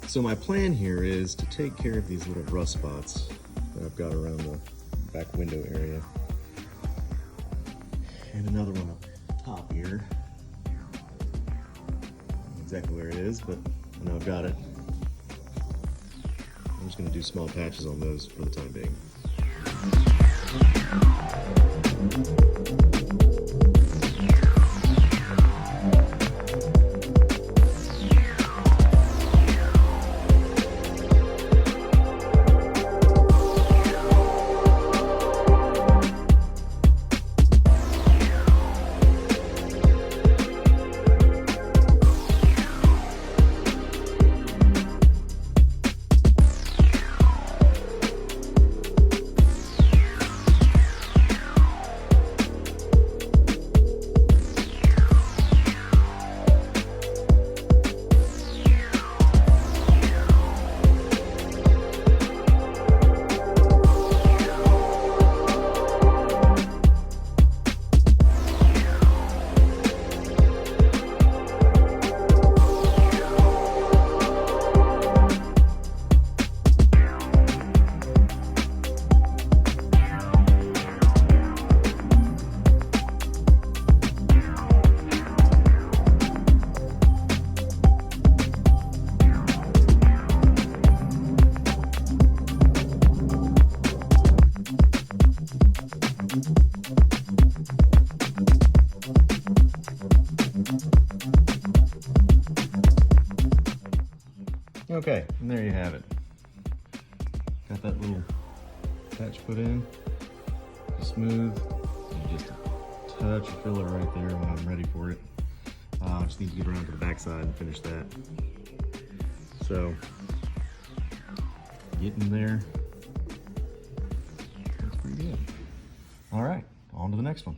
So my plan here is to take care of these little rust spots that I've got around the back window area. And another one up top here. Not exactly where it is, but I know I've got it. I'm just gonna do small patches on those for the time being. Okay, and there you have it. Got that little patch put in, smooth, and just a touch of filler right there when I'm ready for it. I just need to get around to the backside and finish that. So, getting there, that's pretty good. All right, on to the next one.